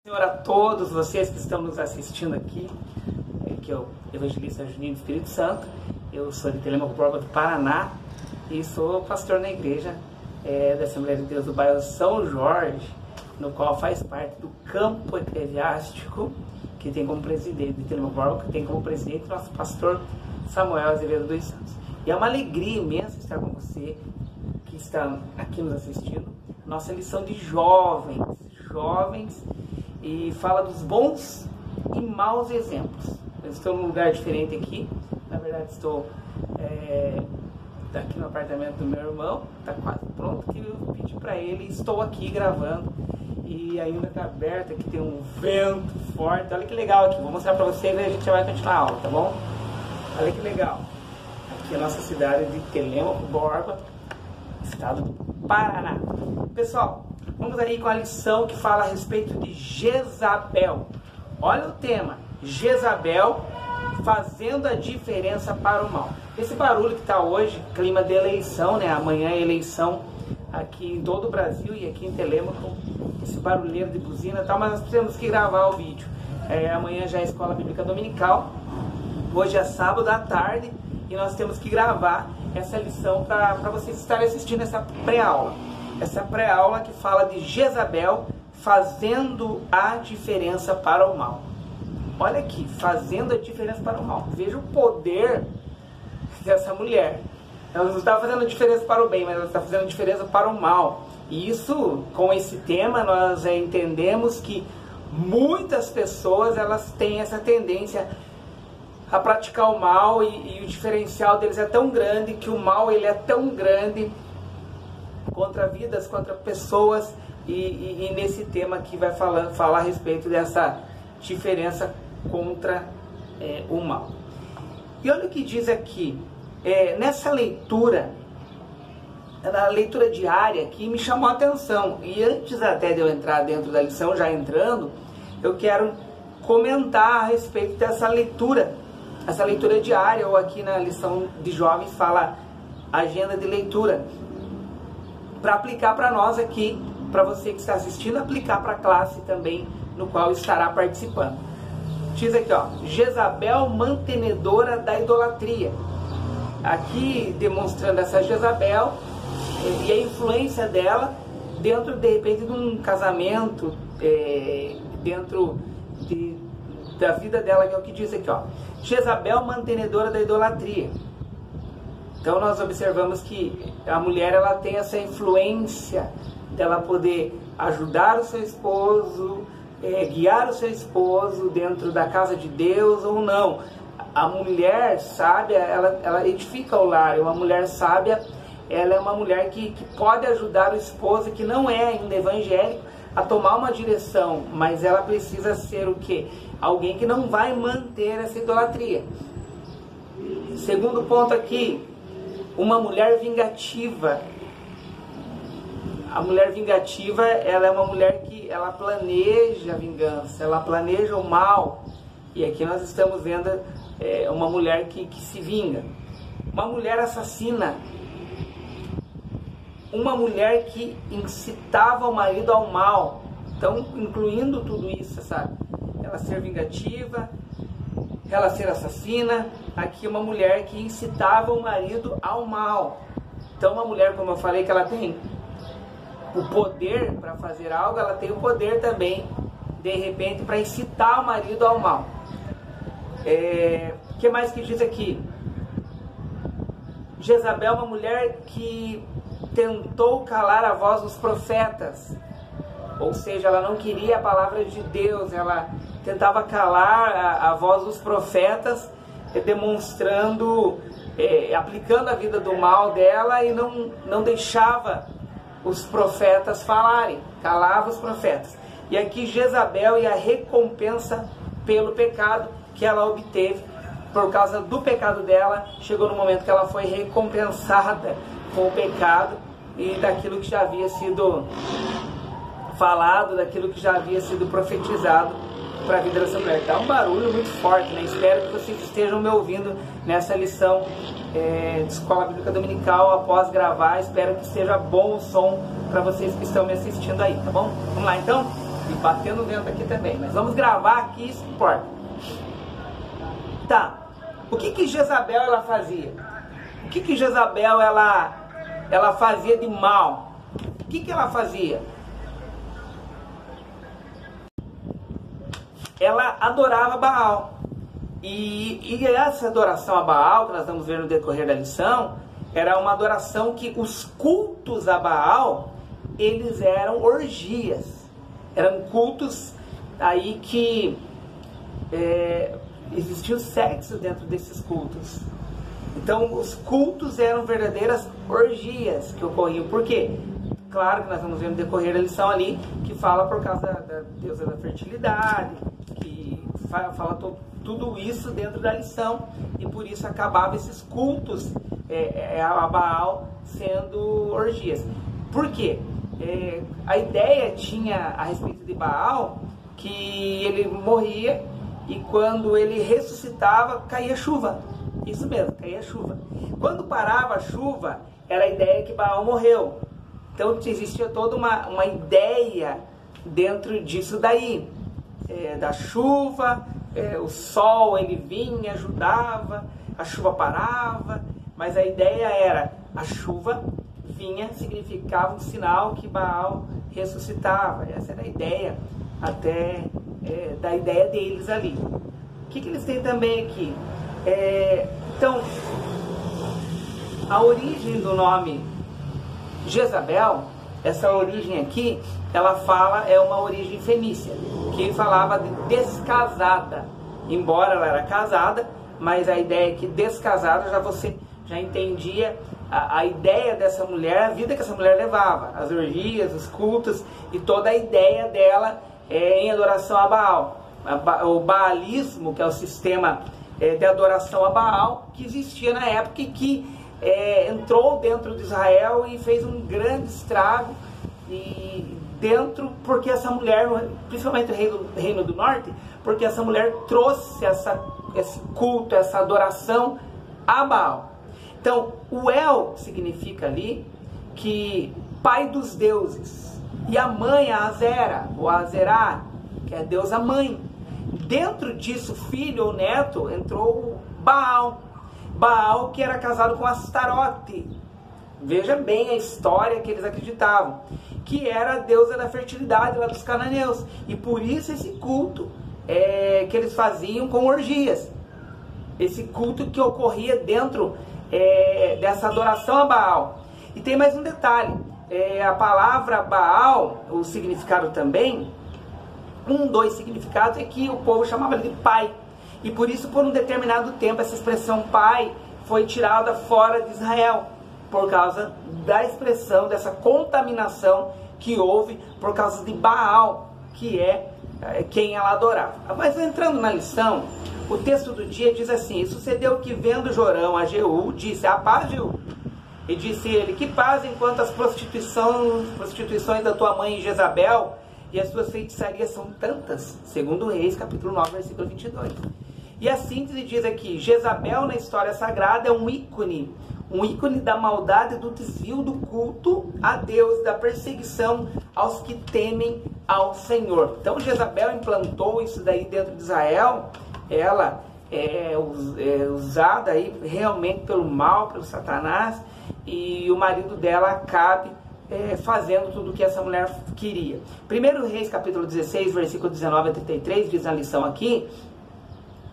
Senhor, a todos vocês que estão nos assistindo aqui, que é o evangelista Juninho do Espírito Santo. Eu sou de Telemaco Borba do Paraná e sou pastor na igreja da Assembleia de Deus do bairro São Jorge, no qual faz parte do campo eclesiástico, que tem como presidente de Telemaco Borba, que tem como presidente nosso pastor Samuel Azevedo dos Santos. E é uma alegria imensa estar com você que está aqui nos assistindo. Nossa lição de jovens, e fala dos bons e maus exemplos. Eu estou num lugar diferente aqui, na verdade estou aqui no apartamento do meu irmão, está quase pronto, que eu pedi para ele, estou aqui gravando e ainda está aberto, aqui tem um vento forte, olha que legal aqui, vou mostrar para vocês e a gente já vai continuar a aula, tá bom? Olha que legal, aqui é a nossa cidade de Telemaco Borba, estado do Paraná. Pessoal, vamos aí com a lição que fala a respeito de Jezabel. Olha o tema, Jezabel fazendo a diferença para o mal. Esse barulho que está hoje, clima de eleição, né? Amanhã é eleição aqui em todo o Brasil e aqui em Telemaco, esse barulheiro de buzina e tal, mas nós temos que gravar o vídeo. Amanhã já é Escola Bíblica Dominical, hoje é sábado à tarde e nós temos que gravar essa lição para vocês estarem assistindo essa pré-aula. Essa pré-aula que fala de Jezabel fazendo a diferença para o mal. Olha aqui, fazendo a diferença para o mal. Veja o poder dessa mulher. Ela não está fazendo a diferença para o bem, mas ela está fazendo a diferença para o mal. E isso, com esse tema, nós entendemos que muitas pessoas elas têm essa tendência a praticar o mal e o diferencial deles é tão grande, que o mal ele é tão grande contra vidas, contra pessoas, e nesse tema aqui vai falar a respeito dessa diferença contra o mal. E olha o que diz aqui, nessa leitura, na leitura diária, que me chamou a atenção, e antes até de eu entrar dentro da lição, já entrando, eu quero comentar a respeito dessa leitura, essa leitura diária, ou aqui na lição de jovens fala agenda de leitura, para aplicar para nós aqui, para você que está assistindo, aplicar para a classe também, no qual estará participando. Diz aqui, ó, Jezabel mantenedora da idolatria. Aqui demonstrando essa Jezabel e a influência dela dentro, de repente, de um casamento, dentro da vida dela, que é o que diz aqui, ó. Jezabel mantenedora da idolatria. Então nós observamos que a mulher ela tem essa influência dela poder ajudar o seu esposo, guiar o seu esposo dentro da casa de Deus ou não. A mulher sábia, ela edifica o lar. Uma mulher sábia, ela é uma mulher que pode ajudar o esposo que não é ainda evangélico a tomar uma direção, mas ela precisa ser o quê? Alguém que não vai manter essa idolatria. Segundo ponto aqui, uma mulher vingativa. A mulher vingativa, ela é uma mulher que ela planeja a vingança, ela planeja o mal. E aqui nós estamos vendo uma mulher que se vinga. Uma mulher assassina. Uma mulher que incitava o marido ao mal. Então, incluindo tudo isso, sabe? Ela ser vingativa, ela ser assassina. Aqui uma mulher que incitava o marido ao mal. Então uma mulher, como eu falei, que ela tem o poder para fazer algo, ela tem o poder também, de repente, para incitar o marido ao mal. O que mais que diz aqui? Jezabel é uma mulher que tentou calar a voz dos profetas. Ou seja, ela não queria a palavra de Deus, ela tentava calar a voz dos profetas, demonstrando, aplicando a vida do mal dela e não deixava os profetas falarem, calava os profetas. E aqui Jezabel e a recompensa pelo pecado que ela obteve, por causa do pecado dela, chegou no momento que ela foi recompensada com o pecado e daquilo que já havia sido falado, daquilo que já havia sido profetizado para a vida dessa mulher. Dá um barulho muito forte, né? Espero que vocês estejam me ouvindo nessa lição de Escola Bíblica Dominical após gravar. Espero que seja bom o som para vocês que estão me assistindo aí, tá bom? Vamos lá então? batendo vento aqui também, mas vamos gravar aqui, isso importa. Tá, o que Jezabel ela fazia? O que Jezabel ela fazia de mal? O que ela fazia? Ela adorava Baal. E essa adoração a Baal, que nós vamos ver no decorrer da lição, era uma adoração que os cultos a Baal, eles eram orgias. Eram cultos aí que existia o sexo dentro desses cultos. Então os cultos eram verdadeiras orgias que ocorriam. Por quê? Claro que nós vamos ver no decorrer da lição ali, que fala por causa da deusa da fertilidade, que fala tudo isso dentro da lição, e por isso acabava esses cultos a Baal sendo orgias. Por quê? A ideia tinha a respeito de Baal que ele morria e quando ele ressuscitava caía chuva. Isso mesmo, caía chuva. Quando parava a chuva, era a ideia que Baal morreu. Então existia toda uma ideia dentro disso daí, da chuva, o sol ele vinha, ajudava, a chuva parava, mas a ideia era, a chuva vinha, significava um sinal que Baal ressuscitava. Essa era a ideia, até da ideia deles ali. O que eles têm também aqui? Então, a origem do nome Jezabel, essa origem aqui, ela fala, é uma origem fenícia, que falava de descasada, embora ela era casada, mas a ideia é que descasada, você já entendia a ideia dessa mulher, a vida que essa mulher levava, as orgias, os cultos e toda a ideia dela em adoração a Baal. O baalismo, que é o sistema de adoração a Baal, que existia na época e que entrou dentro de Israel e fez um grande estrago porque essa mulher, principalmente o reino do norte, porque essa mulher trouxe esse culto, essa adoração a Baal. Então, o El significa ali que pai dos deuses, e a mãe, a Azera, ou a Azerá, que é a deusa mãe. Dentro disso, filho ou neto, entrou Baal. Baal, que era casado com Astarote. Veja bem a história que eles acreditavam, que era a deusa da fertilidade lá dos cananeus. E por isso esse culto que eles faziam com orgias. Esse culto que ocorria dentro dessa adoração a Baal. E tem mais um detalhe. A palavra Baal, o significado também, dois significados, é que o povo chamava ele de pai. E por isso, por um determinado tempo, essa expressão pai foi tirada fora de Israel, por causa da expressão, dessa contaminação que houve por causa de Baal, que é quem ela adorava. Mas entrando na lição, o texto do dia diz assim: e sucedeu que, vendo Jorão a Jeú, disse: a paz, Jeú. E disse ele: que paz, enquanto as prostituições da tua mãe Jezabel e as suas feitiçarias são tantas. Segundo Reis, capítulo 9, versículo 22. E a síntese diz aqui: Jezabel na história sagrada é um ícone da maldade, do desvio do culto a Deus, da perseguição aos que temem ao Senhor. Então Jezabel implantou isso daí dentro de Israel. Ela é usada aí realmente pelo mal, pelo Satanás, e o marido dela Acabe fazendo tudo o que essa mulher queria. 1 Reis capítulo 16, versículo 19 a 33, diz na lição aqui,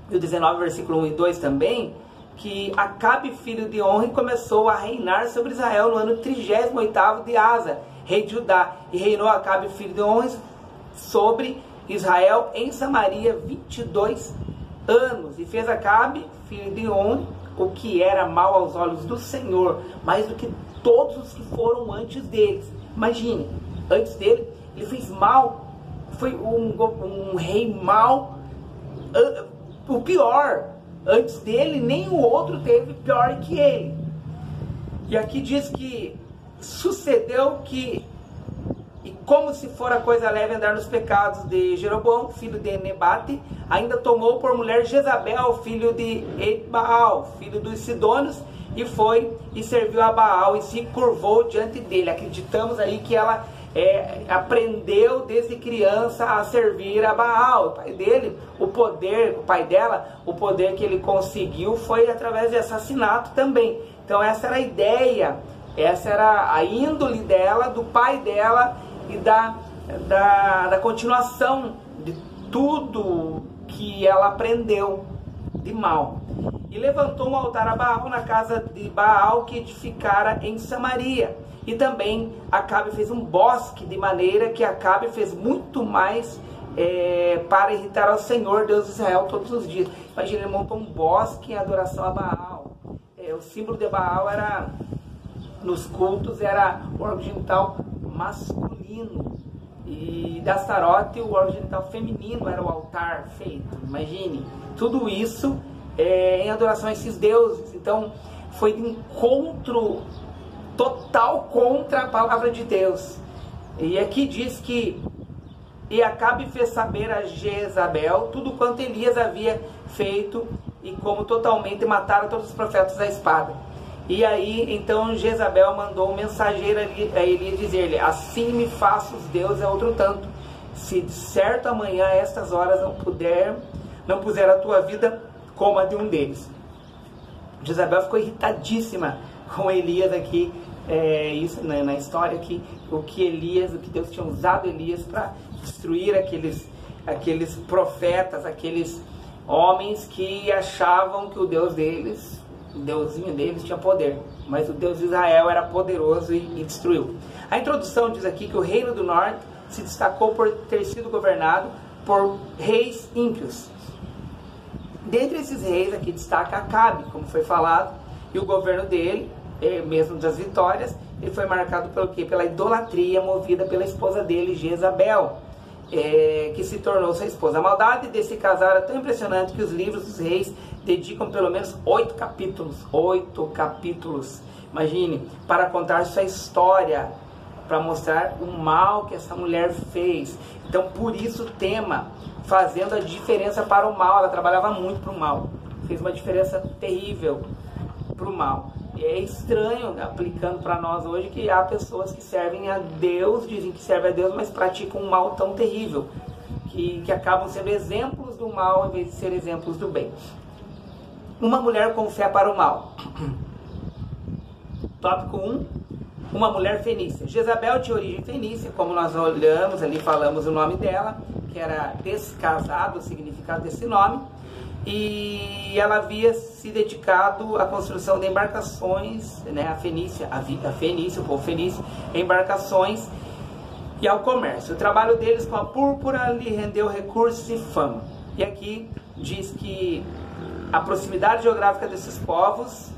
e o 19, versículo 1 e 2 também, que Acabe, filho de Onri, começou a reinar sobre Israel no ano 38º de Asa, rei de Judá. E reinou Acabe, filho de Onri, sobre Israel em Samaria 22 anos. E fez Acabe, filho de Onri, o que era mal aos olhos do Senhor, mais do que todos os que foram antes deles. Imagine, antes dele, ele fez mal, foi um rei mau, o pior. Antes dele, nenhum outro teve pior que ele. E aqui diz que sucedeu que, e como se fora coisa leve andar nos pecados de Jeroboão, filho de Nebate, ainda tomou por mulher Jezabel, filho de Ebaal, filho dos Sidônios, e foi e serviu a Baal e se curvou diante dele. Acreditamos aí que ela aprendeu desde criança a servir a Baal. O pai dele, o pai dela, o poder que ele conseguiu foi através de assassinato também. Então essa era a ideia, essa era a índole dela, do pai dela e da continuação de tudo que ela aprendeu de mal. E levantou um altar a Baal na casa de Baal que edificara em Samaria. E também Acabe fez um bosque, de maneira que Acabe fez muito mais para irritar ao Senhor, Deus de Israel, todos os dias. Imagina, ele montou um bosque em adoração a Baal. O símbolo de Baal era, nos cultos, era o órgão genital masculino. E da Astarote, o órgão genital feminino era o altar feito. Imagine, tudo isso em adoração a esses deuses. Então foi de encontro total contra a palavra de Deus. E aqui diz que e Acabe fez saber a Jezabel tudo quanto Elias havia feito e como totalmente matara todos os profetas à espada. E aí então Jezabel mandou um mensageiro a Elias dizer-lhe: assim me faça os deuses a outro tanto, se de certo amanhã a estas horas não puser a tua vida como a de um deles. Jezabel ficou irritadíssima com Elias aqui, isso na história aqui, o que Deus tinha usado Elias para destruir aqueles profetas, aqueles homens que achavam que o Deus deles, o deusinho deles, tinha poder, mas o Deus de Israel era poderoso e destruiu. A introdução diz aqui que o reino do norte se destacou por ter sido governado por reis ímpios. Dentre esses reis aqui destaca Acabe, como foi falado, e o governo dele, mesmo das vitórias, ele foi marcado pelo quê? Pela idolatria movida pela esposa dele, Jezabel, que se tornou sua esposa. A maldade desse casal era tão impressionante que os livros dos reis dedicam pelo menos 8 capítulos, imagine, para contar sua história, para mostrar o mal que essa mulher fez. Então por isso o tema, fazendo a diferença para o mal. Ela trabalhava muito para o mal, fez uma diferença terrível para o mal. E é estranho, aplicando para nós hoje, que há pessoas que servem a Deus, dizem que servem a Deus, mas praticam um mal tão terrível, que acabam sendo exemplos do mal em vez de ser exemplos do bem. Uma mulher com fé para o mal. Tópico 1. Uma mulher fenícia. Jezabel tinha origem fenícia, como nós olhamos ali, falamos o nome dela, que era descasado, o significado desse nome. E ela havia se dedicado à construção de embarcações, né, a Fenícia, o povo fenício, embarcações e ao comércio. O trabalho deles com a púrpura lhe rendeu recursos e fama. E aqui diz que a proximidade geográfica desses povos,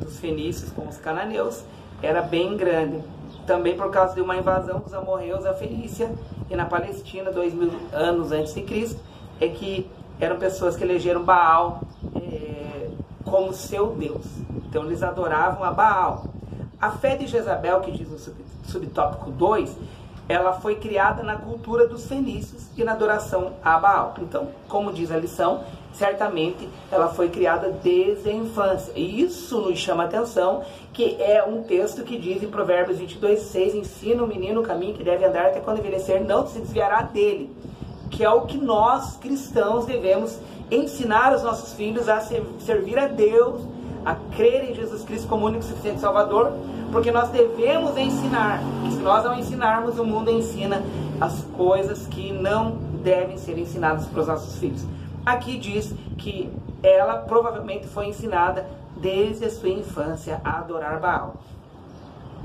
dos fenícios com os cananeus, era bem grande. Também por causa de uma invasão dos amorreus à Fenícia e na Palestina, 2000 anos antes de Cristo, é que eram pessoas que elegeram Baal como seu Deus. Então eles adoravam a Baal. A fé de Jezabel, que diz no subtópico 2, ela foi criada na cultura dos fenícios e na adoração a Baal. Então, como diz a lição, certamente ela foi criada desde a infância. E isso nos chama a atenção, que é um texto que diz em Provérbios 22:6, ensina o menino o caminho que deve andar até quando envelhecer, não se desviará dele. Que é o que nós, cristãos, devemos ensinar os nossos filhos a servir a Deus, a crer em Jesus Cristo como único e suficiente Salvador, porque nós devemos ensinar. E se nós não ensinarmos, o mundo ensina as coisas que não devem ser ensinadas para os nossos filhos. Aqui diz que ela provavelmente foi ensinada desde a sua infância a adorar Baal.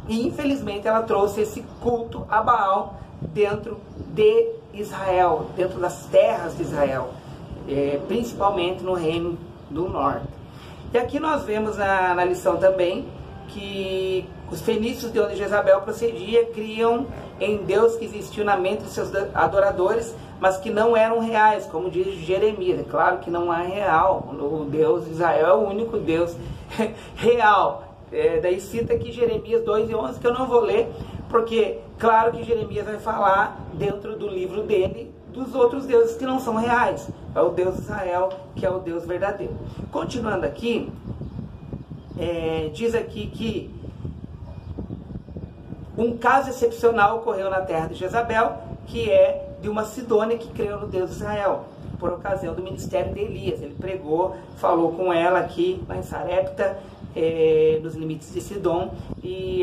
E infelizmente ela trouxe esse culto a Baal dentro de Israel, dentro das terras de Israel, principalmente no reino do norte. E aqui nós vemos na lição também que os fenícios, de onde Jezabel procedia, criam em Deus que existiu na mente dos seus adoradores, mas que não eram reais, como diz Jeremias. É claro que não é real, o Deus de Israel é o único Deus real. Daí cita aqui Jeremias 2:11, que eu não vou ler, porque claro que Jeremias vai falar dentro do livro dele dos outros deuses que não são reais. É o Deus de Israel, que é o Deus verdadeiro. Continuando aqui, diz aqui que Um caso excepcional ocorreu na terra de Jezabel, que é de uma Sidônia que creu no Deus de Israel, por ocasião do ministério de Elias. Ele pregou, falou com ela aqui em Sarepta, nos limites de Sidom, e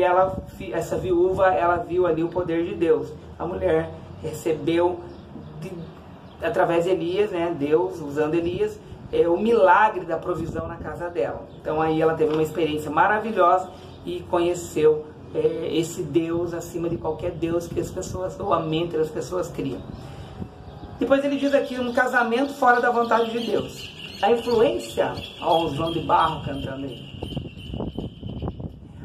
essa viúva, ela viu ali o poder de Deus. A mulher recebeu, através de Elias, né, Deus usando Elias, o milagre da provisão na casa dela. Então aí ela teve uma experiência maravilhosa e conheceu esse Deus acima de qualquer Deus que as pessoas, ou a mente das pessoas criam. Depois ele diz aqui, um casamento fora da vontade de Deus. A influência, ó, João de Barro cantando aí.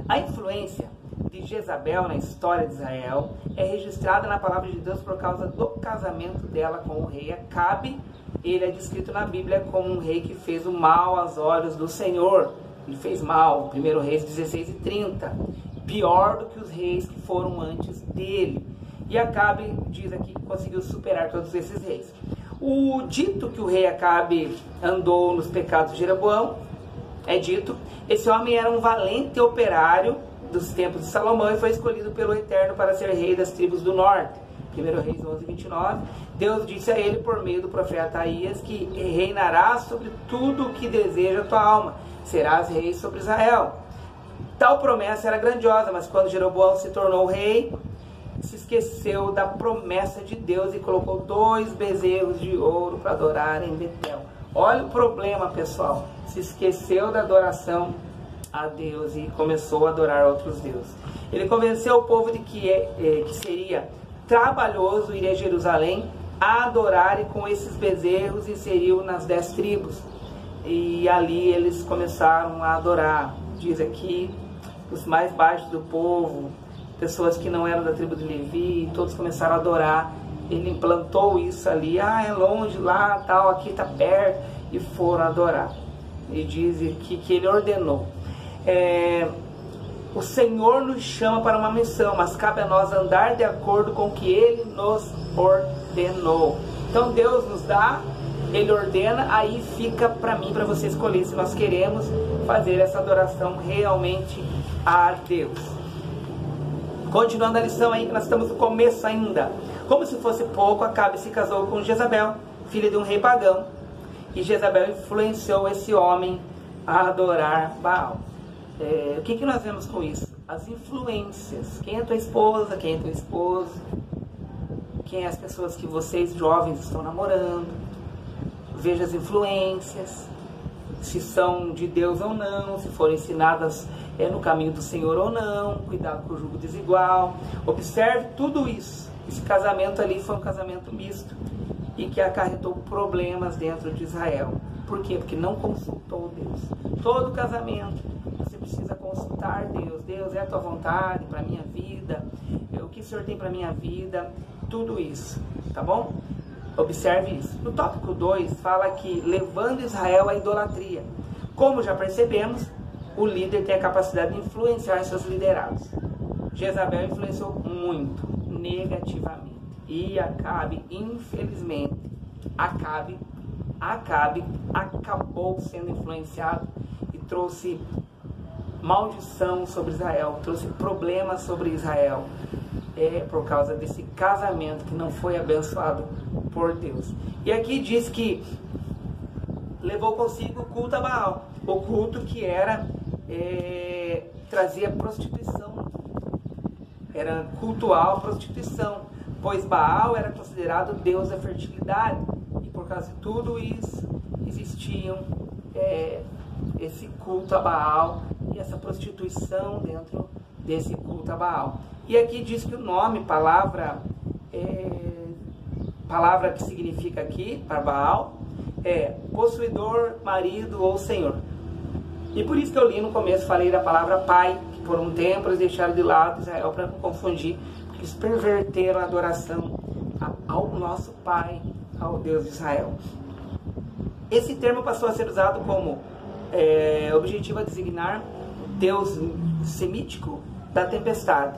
A influência de Jezabel na história de Israel é registrada na palavra de Deus por causa do casamento dela com o rei Acabe. Ele é descrito na Bíblia como um rei que fez o mal aos olhos do Senhor. Ele fez mal, 1 Reis 16:30. Pior do que os reis que foram antes dele. E Acabe, diz aqui, que conseguiu superar todos esses reis. O dito que o rei Acabe andou nos pecados de Jeroboão, é dito, esse homem era um valente operário dos tempos de Salomão e foi escolhido pelo Eterno para ser rei das tribos do norte. 1 Reis 11:29. Deus disse a ele por meio do profeta Aías que reinarás sobre tudo o que deseja a tua alma, serás rei sobre Israel. Tal promessa era grandiosa, mas quando Jeroboão se tornou rei, se esqueceu da promessa de Deus e colocou 2 bezerros de ouro para adorar em Betel. Olha o problema, pessoal. Se esqueceu da adoração a Deus e começou a adorar outros deuses. Ele convenceu o povo de que seria trabalhoso ir a Jerusalém a adorar, e com esses bezerros inseriu nas 10 tribos. E ali eles começaram a adorar. Diz aqui, os mais baixos do povo, pessoas que não eram da tribo de Levi, todos começaram a adorar. Ele implantou isso ali, é longe lá, tal, aqui está perto, e foram adorar. E diz aqui que ele ordenou. O Senhor nos chama para uma missão, mas cabe a nós andar de acordo com o que Ele nos ordenou. Então Deus nos dá, Ele ordena, aí fica para mim, para você escolher se nós queremos fazer essa adoração realmente a Deus. Continuando a lição aí, que nós estamos no começo ainda. Como se fosse pouco, Acabe se casou com Jezabel, filha de um rei pagão. E Jezabel influenciou esse homem a adorar Baal. O que nós vemos com isso? As influências. Quem é tua esposa? Quem é teu esposo? Quem é as pessoas que vocês jovens estão namorando? Veja as influências, se são de Deus ou não, se foram ensinadas no caminho do Senhor ou não. Cuidado com o jugo desigual. Observe tudo isso. Esse casamento ali foi um casamento misto e que acarretou problemas dentro de Israel. Por quê? Porque não consultou Deus. Todo casamento você precisa consultar Deus. Deus, é a tua vontade para a minha vida? O que o Senhor tem para a minha vida? Tudo isso, tá bom? Observe isso. No tópico 2 fala que levando Israel à idolatria. Como já percebemos, o líder tem a capacidade de influenciar seus liderados. Jezabel influenciou muito, negativamente. E Acabe, infelizmente, Acabe acabou sendo influenciado e trouxe maldição sobre Israel, trouxe problemas sobre Israel, por causa desse casamento que não foi abençoado por Deus. E aqui diz que levou consigo o culto a Baal, o culto que era trazia prostituição, era cultual prostituição, pois Baal era considerado deus da fertilidade. Por causa de tudo isso, existiam esse culto a Baal e essa prostituição dentro desse culto a Baal. E aqui diz que o nome, palavra que significa aqui, para Baal, é possuidor, marido ou senhor. E por isso que eu li no começo, falei da palavra pai, que por um tempo eles deixaram de lado Israel para não confundir, porque eles perverteram a adoração ao nosso pai, ao Deus de Israel. Esse termo passou a ser usado como objetivo a designar o Deus semítico da tempestade,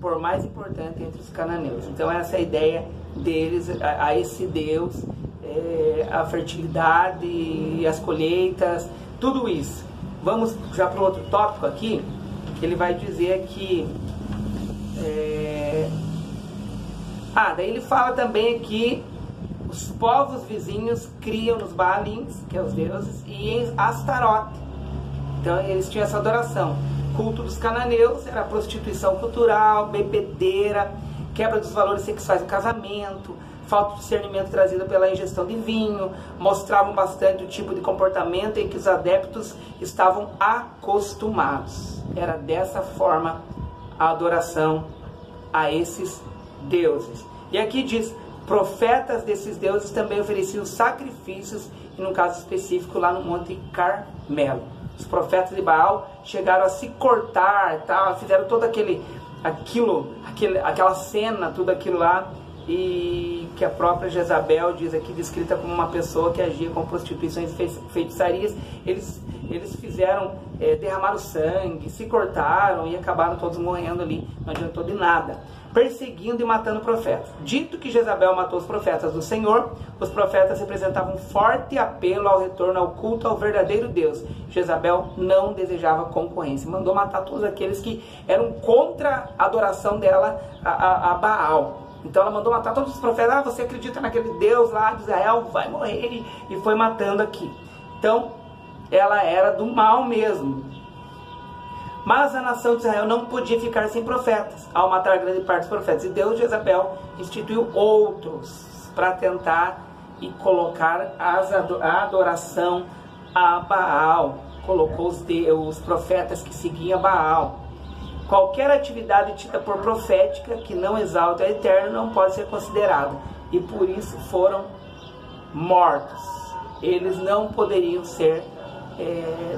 por mais importante entre os cananeus. Então essa é a ideia deles a esse Deus, a fertilidade e as colheitas, tudo isso. Vamos já para o outro tópico aqui, que ele vai dizer que Daí ele fala também que os povos vizinhos criam nos Baalins, que é os deuses, e em Astarote. Então eles tinham essa adoração. Culto dos cananeus era prostituição cultural, bebedeira, quebra dos valores sexuais no casamento, falta de discernimento trazida pela ingestão de vinho, mostravam bastante o tipo de comportamento em que os adeptos estavam acostumados. Era dessa forma a adoração a esses deuses. E aqui diz, profetas desses deuses também ofereciam sacrifícios, e no caso específico lá no Monte Carmelo. Os profetas de Baal chegaram a se cortar, tá? Fizeram todo aquela cena, tudo aquilo lá, e que a própria Jezabel diz aqui, descrita como uma pessoa que agia com prostituições e feitiçarias. Eles fizeram, derramaram sangue, se cortaram e acabaram todos morrendo ali, não adiantou de nada, perseguindo e matando profetas. Dito que Jezabel matou os profetas do Senhor, os profetas representavam um forte apelo ao retorno ao culto ao verdadeiro Deus. Jezabel não desejava concorrência, mandou matar todos aqueles que eram contra a adoração dela a Baal. Então ela mandou matar todos os profetas. Você acredita naquele Deus lá de Israel? Vai morrer. E foi matando aqui. Então ela era do mal mesmo. Mas a nação de Israel não podia ficar sem profetas, ao matar grande parte dos profetas. E Deus, Jezabel, instituiu outros para tentar e colocar a adoração a Baal. Colocou os profetas que seguiam Baal. Qualquer atividade tida por profética que não exalte a Eterno não pode ser considerada. E por isso foram mortos. Eles não poderiam ser...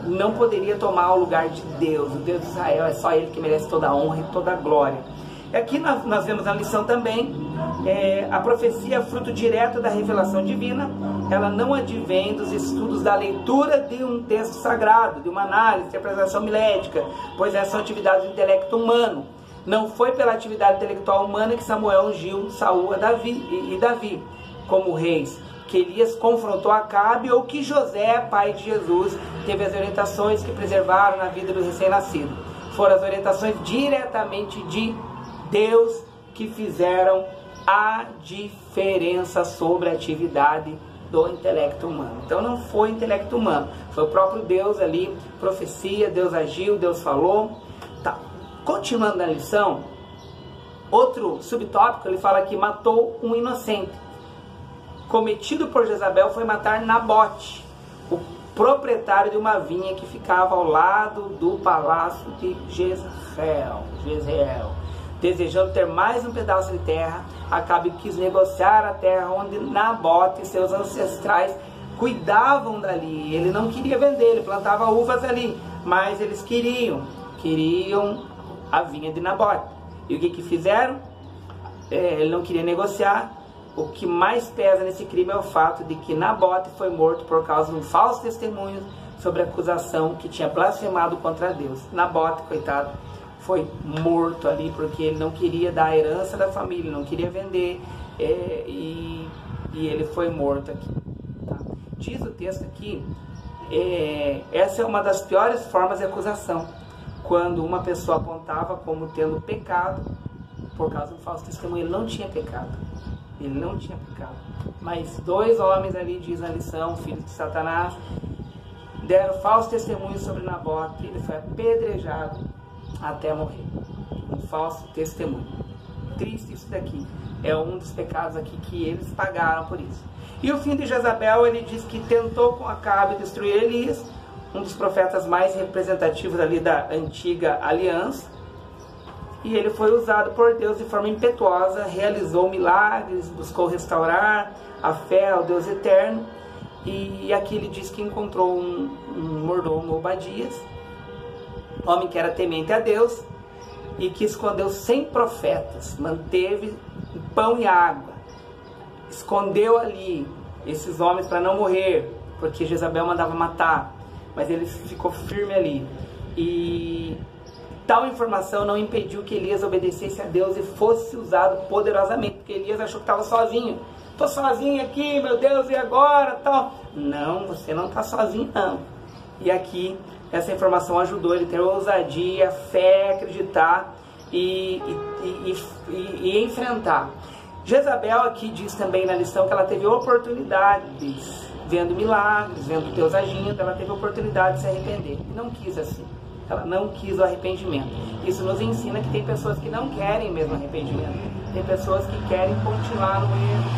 não poderia tomar o lugar de Deus. O Deus de Israel é só Ele que merece toda a honra e toda a glória. E aqui nós vemos na lição também, a profecia é fruto direto da revelação divina. Ela não advém dos estudos da leitura de um texto sagrado, de uma análise, interpretação milética, pois essa é uma atividade do intelecto humano. Não foi pela atividade intelectual humana que Samuel ungiu Saul e Davi como reis, que Elias confrontou Acabe, ou que José, pai de Jesus, teve as orientações que preservaram na vida do recém-nascido. Foram as orientações diretamente de Deus que fizeram a diferença sobre a atividade do intelecto humano. Então não foi intelecto humano, foi o próprio Deus ali, profecia, Deus agiu, Deus falou. Tá. Continuando na lição, outro subtópico, ele fala que matou um inocente. Cometido por Jezabel foi matar Nabote, o proprietário de uma vinha que ficava ao lado do palácio de Jezreel. Desejando ter mais um pedaço de terra, Acabe quis negociar a terra onde Nabote e seus ancestrais cuidavam dali. Ele não queria vender, ele plantava uvas ali, mas eles queriam a vinha de Nabote. E o que fizeram? Ele não queria negociar. O que mais pesa nesse crime é o fato de que Nabote foi morto por causa de um falso testemunho sobre a acusação que tinha blasfemado contra Deus. Nabote, coitado, foi morto ali porque ele não queria dar a herança da família, não queria vender, e ele foi morto aqui. Tá? Diz o texto aqui, essa é uma das piores formas de acusação, quando uma pessoa apontava como tendo pecado por causa do falso testemunho. Ele não tinha pecado. Ele não tinha pecado. Mas dois homens ali, diz na lição, filhos de Satanás, deram falso testemunho sobre Nabote. Ele foi apedrejado até morrer. Um falso testemunho. Triste isso daqui. É um dos pecados aqui que eles pagaram por isso. E o fim de Jezabel, ele diz que tentou com Acabe destruir Elias, um dos profetas mais representativos ali da antiga aliança. E ele foi usado por Deus de forma impetuosa, realizou milagres, buscou restaurar a fé ao Deus eterno. E aqui ele diz que encontrou um mordomo, Obadias, homem que era temente a Deus, e que escondeu 100 profetas, manteve pão e água, escondeu ali esses homens para não morrer, porque Jezabel mandava matar, mas ele ficou firme ali. E tal informação não impediu que Elias obedecesse a Deus e fosse usado poderosamente, porque Elias achou que estava sozinho. Estou sozinho aqui, meu Deus, e agora? Tal. Não, você não está sozinho, não. E aqui, essa informação ajudou ele a ter ousadia, fé, acreditar e enfrentar. Jezabel aqui diz também na lição que ela teve oportunidades, vendo milagres, vendo Deus agindo, ela teve oportunidade de se arrepender e não quis assim. Ela não quis o arrependimento. Isso nos ensina que tem pessoas que não querem mesmo arrependimento. Tem pessoas que querem continuar no erro.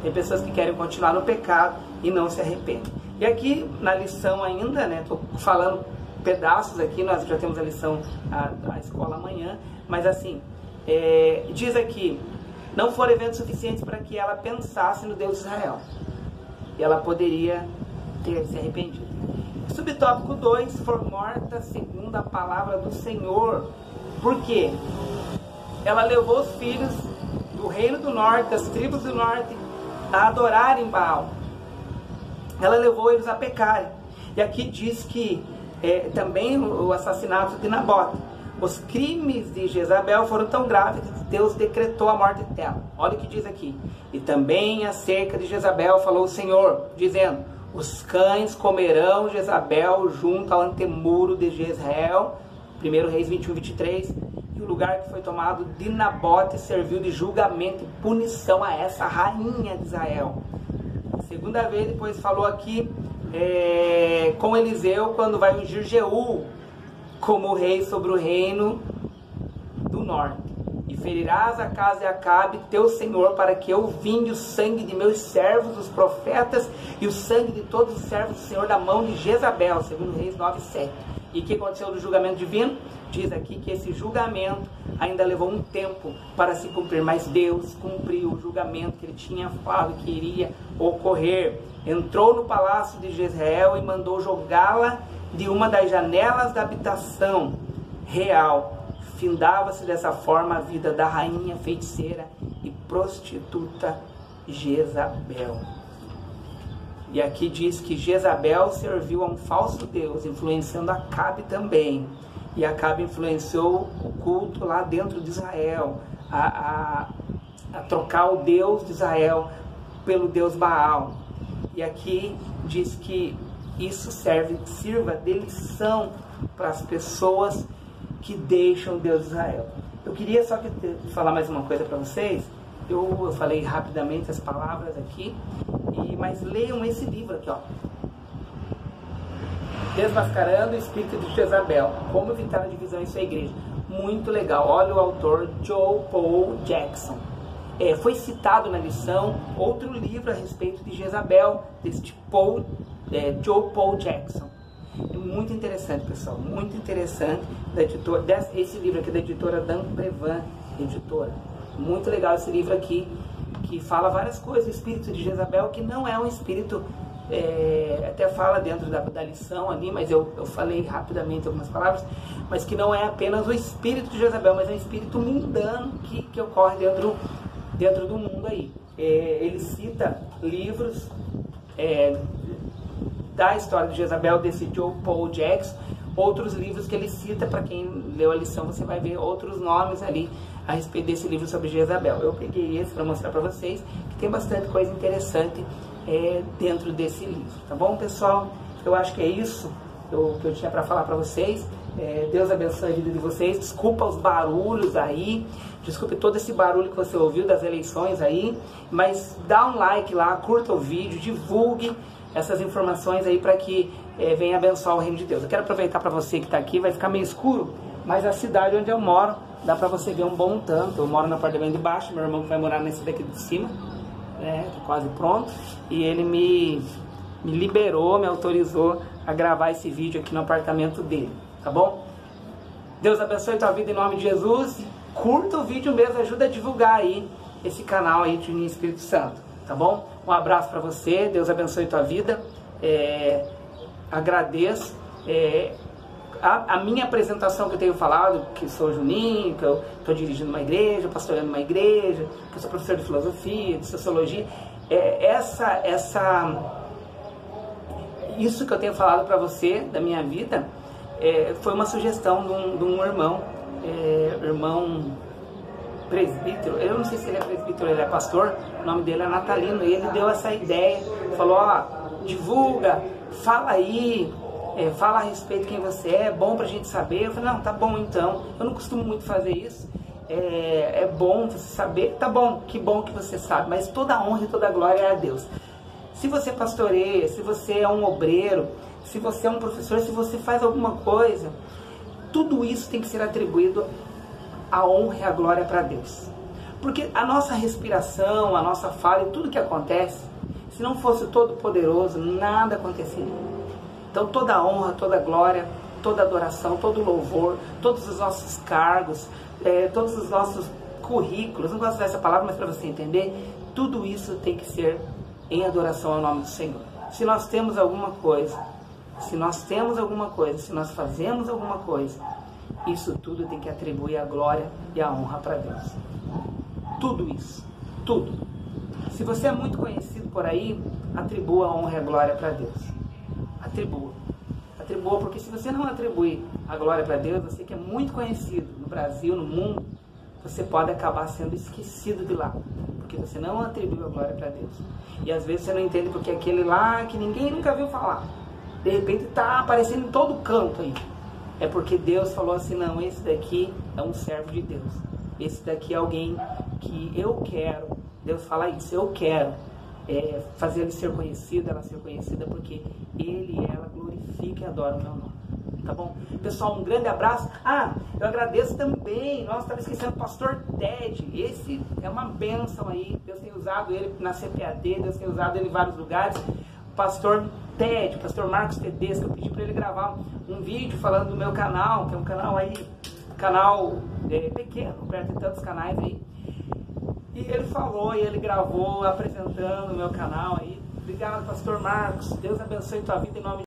Tem pessoas que querem continuar no pecado e não se arrependem. E aqui na lição ainda, né, estou falando pedaços aqui, nós já temos a lição da escola amanhã, mas assim, diz aqui, não foram eventos suficientes para que ela pensasse no Deus de Israel. E ela poderia ter se arrependido. Subtópico 2, for morta segundo a palavra do Senhor. Por quê? Ela levou os filhos do reino do norte, das tribos do norte, a adorarem Baal. Ela levou eles a pecarem. E aqui diz que também o assassinato de Nabote. Os crimes de Jezabel foram tão graves que Deus decretou a morte dela. Olha o que diz aqui. E também acerca de Jezabel falou o Senhor, dizendo: os cães comerão Jezabel junto ao antemuro de Jezreel. 1 Reis 21, 23. E o lugar que foi tomado de Nabote serviu de julgamento e punição a essa rainha de Israel. Segunda vez, depois falou aqui com Eliseu, quando vai ungir Jeú como rei sobre o reino do norte. E ferirás a casa de Acabe, teu senhor, para que eu vingue o sangue de meus servos, os profetas, e o sangue de todos os servos do Senhor da mão de Jezabel. 2 Reis 9, 7. E o que aconteceu do julgamento divino? Diz aqui que esse julgamento ainda levou um tempo para se cumprir, mas Deus cumpriu o julgamento que ele tinha falado que iria ocorrer. Entrou no palácio de Jezreel e mandou jogá-la de uma das janelas da habitação real. Findava-se dessa forma a vida da rainha feiticeira e prostituta Jezabel. E aqui diz que Jezabel serviu a um falso deus, influenciando Acabe também. E Acabe influenciou o culto lá dentro de Israel, a trocar o Deus de Israel pelo Deus Baal. E aqui diz que isso sirva de lição para as pessoas que deixam o Deus de Israel. Eu queria só falar mais uma coisa para vocês. Eu falei rapidamente as palavras aqui, mas leiam esse livro aqui, ó. Desmascarando o espírito de Jezabel, como evitar a divisão em sua igreja. Muito legal. Olha o autor, Joe Paul Jackson. Foi citado na lição outro livro a respeito de Jezabel, deste Joe Paul Jackson. É muito interessante, pessoal, muito interessante. Esse livro aqui é da editora Dan Prevan, editora. Muito legal esse livro aqui, que fala várias coisas do espírito de Jezabel, que não é um espírito, até fala dentro da lição ali, mas eu falei rapidamente algumas palavras, mas que não é apenas o espírito de Jezabel, mas é um espírito mundano que ocorre dentro do mundo aí. Ele cita livros da história de Jezabel, desse Joe Paul Jackson, outros livros que ele cita. Para quem leu a lição, você vai ver outros nomes ali a respeito desse livro sobre Jezabel. Eu peguei esse para mostrar para vocês, que tem bastante coisa interessante dentro desse livro, tá bom, pessoal? Eu acho que é isso que eu tinha para falar para vocês. Deus abençoe a vida de vocês. Desculpa os barulhos aí, desculpe todo esse barulho que você ouviu das eleições aí, mas dá um like lá, curta o vídeo, divulgue essas informações aí para que venha abençoar o reino de Deus. Eu quero aproveitar para você que está aqui, vai ficar meio escuro, mas a cidade onde eu moro, dá para você ver um bom tanto. Eu moro no apartamento de baixo, meu irmão que vai morar nesse daqui de cima, tá quase pronto, e ele me liberou, me autorizou a gravar esse vídeo aqui no apartamento dele, tá bom? Deus abençoe a tua vida em nome de Jesus. Curta o vídeo mesmo, ajuda a divulgar aí esse canal aí de Juninho Espírito Santo, tá bom? Um abraço para você, Deus abençoe a tua vida. Agradeço a minha apresentação que eu tenho falado, que sou Juninho, que eu estou dirigindo uma igreja, pastoreando uma igreja, que eu sou professor de filosofia, de sociologia. Isso que eu tenho falado para você da minha vida foi uma sugestão de um irmão, irmão presbítero. Eu não sei se ele é presbítero, ele é pastor, o nome dele é Natalino, e ele deu essa ideia, falou: ó, divulga, fala aí, fala a respeito de quem você é bom pra gente saber. Eu falei, não, tá bom então. Eu não costumo muito fazer isso. É bom você saber, tá bom que você sabe, mas toda a honra e toda a glória é a Deus. Se você pastoreia, se você é um obreiro, se você é um professor, se você faz alguma coisa, tudo isso tem que ser atribuído a honra e a glória para Deus. Porque a nossa respiração, a nossa fala e tudo que acontece, se não fosse todo poderoso, nada aconteceria. Então toda a honra, toda a glória, toda a adoração, todo o louvor, todos os nossos cargos, todos os nossos currículos, não gosto dessa palavra, mas para você entender, tudo isso tem que ser em adoração ao nome do Senhor. Se nós temos alguma coisa, se nós fazemos alguma coisa, isso tudo tem que atribuir a glória e a honra para Deus. Tudo isso, tudo. Se você é muito conhecido por aí, atribua a honra e a glória para Deus. Atribua, porque se você não atribuir a glória para Deus, você que é muito conhecido no Brasil, no mundo, você pode acabar sendo esquecido de lá, porque você não atribuiu a glória para Deus. E às vezes você não entende porque aquele lá que ninguém nunca viu falar, de repente está aparecendo em todo canto aí. É porque Deus falou assim, não, esse daqui é um servo de Deus. Esse daqui é alguém que eu quero. Deus fala isso, eu quero fazer ele ser conhecido, ela ser conhecida, porque ele e ela glorificam e adoram o meu nome. Tá bom? Pessoal, um grande abraço. Eu agradeço também. Nossa, estava esquecendo o pastor Ted. Esse é uma bênção aí. Deus tem usado ele na CPAD, Deus tem usado ele em vários lugares. O pastor Ted, o pastor Marcos Tedesco, eu pedi para ele gravar um vídeo falando do meu canal, que é um canal aí, pequeno, perto de tantos canais aí. E ele falou, e ele gravou apresentando o meu canal aí. Obrigado, pastor Marcos. Deus abençoe tua vida em nome de